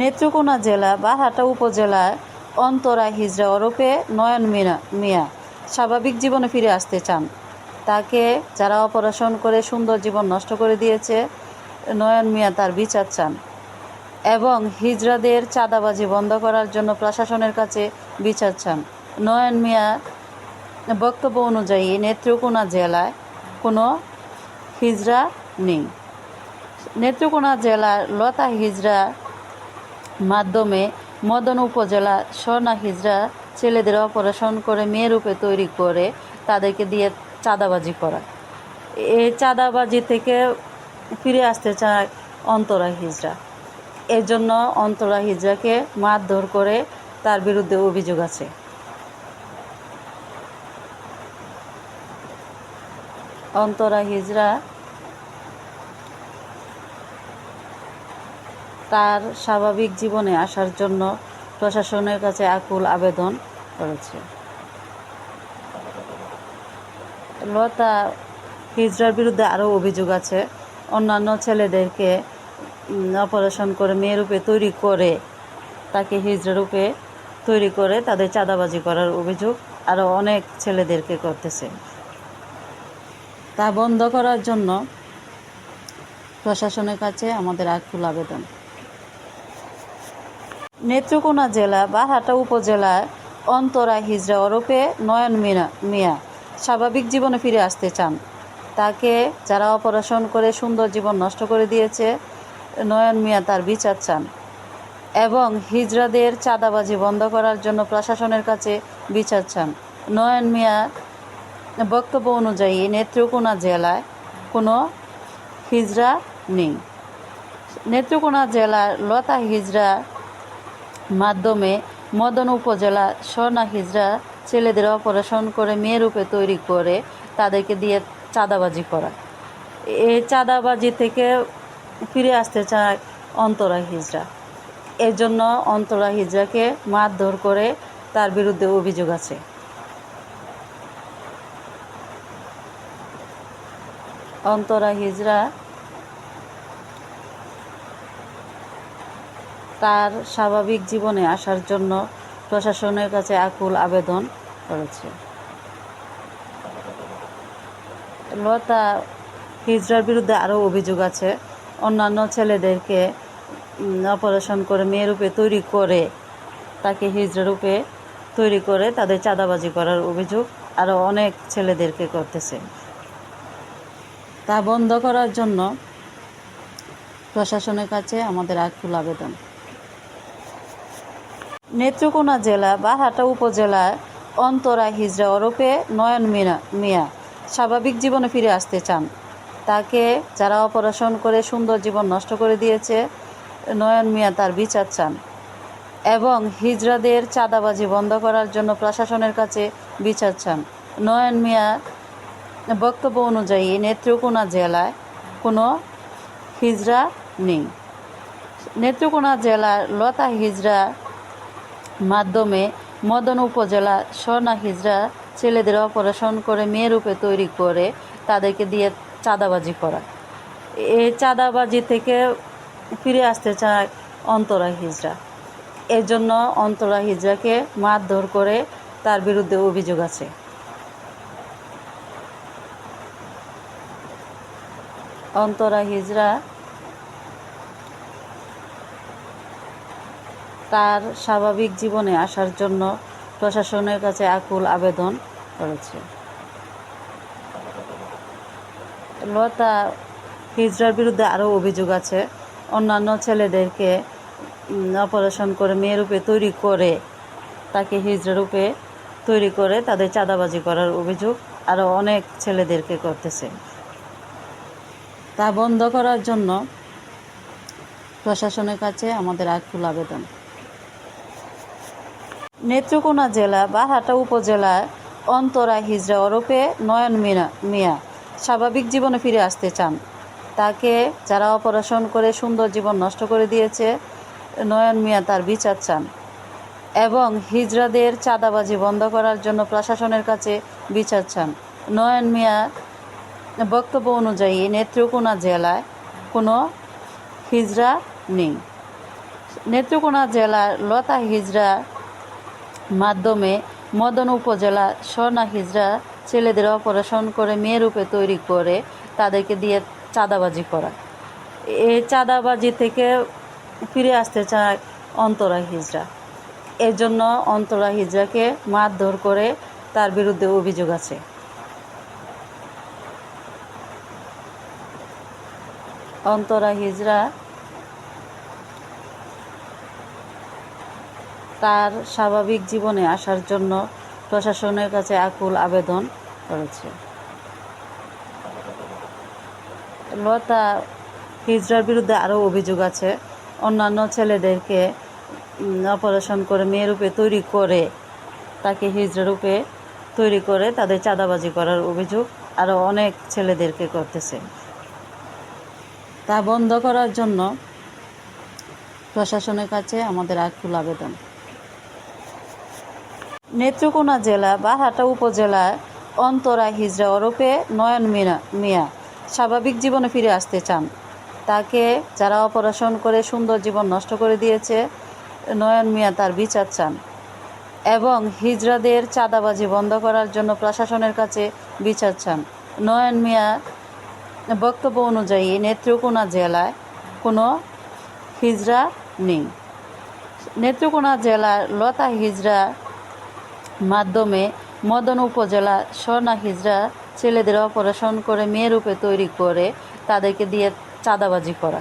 নেত্রকোনা জেলা বারহাটা উপজেলায় অন্তরা হিজড়া ওরফে নয়ন মিয়া স্বাভাবিক জীবনে ফিরে আসতে চান। তাকে যারা অপারেশন করে সুন্দর জীবন নষ্ট করে দিয়েছে, নয়ন মিয়া তার বিচার চান এবং হিজড়াদের চাঁদাবাজি বন্ধ করার জন্য প্রশাসনের কাছে বিচার চান। নয়ন মিয়ার বক্তব্য অনুযায়ী নেত্রকোনা জেলায় কোনো হিজড়া নেই। নেত্রকোনা জেলার লতা হিজড়া মাধ্যমে মদন উপজেলা স্বর্ণা হিজড়া ছেলেদের অপারেশন করে মেয়েরূপে তৈরি করে তাদেরকে দিয়ে চাঁদাবাজি করা। এই চাঁদাবাজি থেকে ফিরে আসতে চায় অন্তরা হিজড়া। এর জন্য অন্তরা হিজড়াকে মারধর করে তার বিরুদ্ধে অভিযোগ আছে। অন্তরা হিজড়া তার স্বাভাবিক জীবনে আসার জন্য প্রশাসনের কাছে আকুল আবেদন করেছে। লতা হিজড়ার বিরুদ্ধে আরও অভিযোগ আছে। অন্যান্য ছেলেদেরকে অপারেশন করে মেয়েরূপে তৈরি করে তাকে হিজড়া রূপে তৈরি করে তাদের চাঁদাবাজি করার অভিযোগ আরও অনেক ছেলেদেরকে করতেছে। তা বন্ধ করার জন্য প্রশাসনের কাছে আমাদের আকুল আবেদন। নেত্রকোনা জেলা বারহাটা উপজেলায় অন্তরা হিজড়া ওরফে নয়ন মিয়া স্বাভাবিক জীবনে ফিরে আসতে চান। তাকে যারা অপারেশন করে সুন্দর জীবন নষ্ট করে দিয়েছে, নয়ন মিয়া তার বিচার চান এবং হিজড়াদের চাঁদাবাজি বন্ধ করার জন্য প্রশাসনের কাছে বিচার চান। নয়ন মিয়ার বক্তব্য অনুযায়ী নেত্রকোনা জেলায় কোনো হিজড়া নেই। নেত্রকোনা জেলার লতা হিজড়া মাধ্যমে মদন উপজেলা স্বর্ণা হিজড়া ছেলেদের অপারেশন করে মেয়েরূপে তৈরি করে তাদেরকে দিয়ে চাঁদাবাজি করা। এই চাঁদাবাজি থেকে ফিরে আসতে চায় অন্তরা হিজড়া। এর জন্য অন্তরা হিজড়াকে মারধর করে তার বিরুদ্ধে অভিযোগ আছে। অন্তরা হিজড়া তার স্বাভাবিক জীবনে আসার জন্য প্রশাসনের কাছে আকুল আবেদন করেছে। লতা হিজড়ার বিরুদ্ধে আরও অভিযোগ আছে। অন্যান্য ছেলেদেরকে অপারেশন করে মেয়েরূপে তৈরি করে তাকে হিজড়া রূপে তৈরি করে তাদের চাঁদাবাজি করার অভিযোগ আরও অনেক ছেলেদেরকে করতেছে। তা বন্ধ করার জন্য প্রশাসনের কাছে আমাদের আকুল আবেদন। নেত্রকোনা জেলা বারহাটা উপজেলায় অন্তরা হিজড়া ওরফে নয়ন মিয়া স্বাভাবিক জীবনে ফিরে আসতে চান। তাকে যারা অপারেশন করে সুন্দর জীবন নষ্ট করে দিয়েছে, নয়ন মিয়া তার বিচার চান এবং হিজড়াদের চাঁদাবাজি বন্ধ করার জন্য প্রশাসনের কাছে বিচার চান। নয়ন মিয়ার বক্তব্য অনুযায়ী নেত্রকোনা জেলায় কোনো হিজড়া নেই। নেত্রকোনা জেলার লতা হিজড়া মাধ্যমে মদন উপজেলা স্বর্ণা হিজড়া ছেলেদের অপারেশন করে মেয়েরূপে তৈরি করে তাদেরকে দিয়ে চাঁদাবাজি করা। এই চাঁদাবাজি থেকে ফিরে আসতে চায় অন্তরা হিজড়া। এর জন্য অন্তরা হিজড়াকে মারধর করে তার বিরুদ্ধে অভিযোগ আছে। অন্তরা হিজড়া তার স্বাভাবিক জীবনে আসার জন্য প্রশাসনের কাছে আকুল আবেদন করেছে। লতা হিজড়ার বিরুদ্ধে আরও অভিযোগ আছে। অন্যান্য ছেলেদেরকে অপারেশন করে মেয়েরূপে তৈরি করে তাকে হিজড়া রূপে তৈরি করে তাদের চাঁদাবাজি করার অভিযোগ আরও অনেক ছেলেদেরকে করতেছে। তা বন্ধ করার জন্য প্রশাসনের কাছে আমাদের আকুল আবেদন। নেত্রকোনা জেলা বারহাটা উপজেলায় অন্তরা হিজড়া ওরফে নয়ন মিয়া স্বাভাবিক জীবনে ফিরে আসতে চান। তাকে যারা অপারেশন করে সুন্দর জীবন নষ্ট করে দিয়েছে, নয়ন মিয়া তার বিচার চান এবং হিজড়াদের চাঁদাবাজি বন্ধ করার জন্য প্রশাসনের কাছে বিচার চান। নয়ন মিয়ার বক্তব্য অনুযায়ী নেত্রকোনা জেলায় কোনো হিজড়া নেই। নেত্রকোনা জেলার লতা হিজড়া মাধ্যমে মদন উপজেলা স্বর্ণা হিজড়া ছেলেদের অপারেশন করে মেয়ে রূপে তৈরি করে তাদেরকে দিয়ে চাঁদাবাজি করা। এই চাঁদাবাজি থেকে ফিরে আসতে চায় অন্তরা হিজড়া। এর জন্য অন্তরা হিজড়াকে মারধর করে তার বিরুদ্ধে অভিযোগ আছে। অন্তরা হিজড়া তার স্বাভাবিক জীবনে আসার জন্য প্রশাসনের কাছে আকুল আবেদন করেছে। লতা হিজড়ার বিরুদ্ধে আরও অভিযোগ আছে। অন্যান্য ছেলেদেরকে অপারেশন করে মেয়ে রূপে তৈরি করে তাকে হিজড়া রূপে তৈরি করে তাদের চাঁদাবাজি করার অভিযোগ আরও অনেক ছেলেদেরকে করতেছে। তা বন্ধ করার জন্য প্রশাসনের কাছে আমাদের আকুল আবেদন। নেত্রকোনা জেলা বারহাটা উপজেলায় অন্তরা হিজড়া ওরফে নয়ন মিয়া স্বাভাবিক জীবনে ফিরে আসতে চান। তাকে যারা অপারেশন করে সুন্দর জীবন নষ্ট করে দিয়েছে, নয়ন মিয়া তার বিচার চান এবং হিজড়াদের চাঁদাবাজি বন্ধ করার জন্য প্রশাসনের কাছে বিচার চান। নয়ন মিয়া বক্তব্য অনুযায়ী নেত্রকোনা জেলায় কোনো হিজড়া নেই। নেত্রকোনা জেলার লতা হিজড়া মাধ্যমে মদন উপজেলা স্বর্ণা হিজড়া ছেলেদের অপারেশন করে মেয়ে রূপে তৈরি করে তাদেরকে দিয়ে চাঁদাবাজি করা।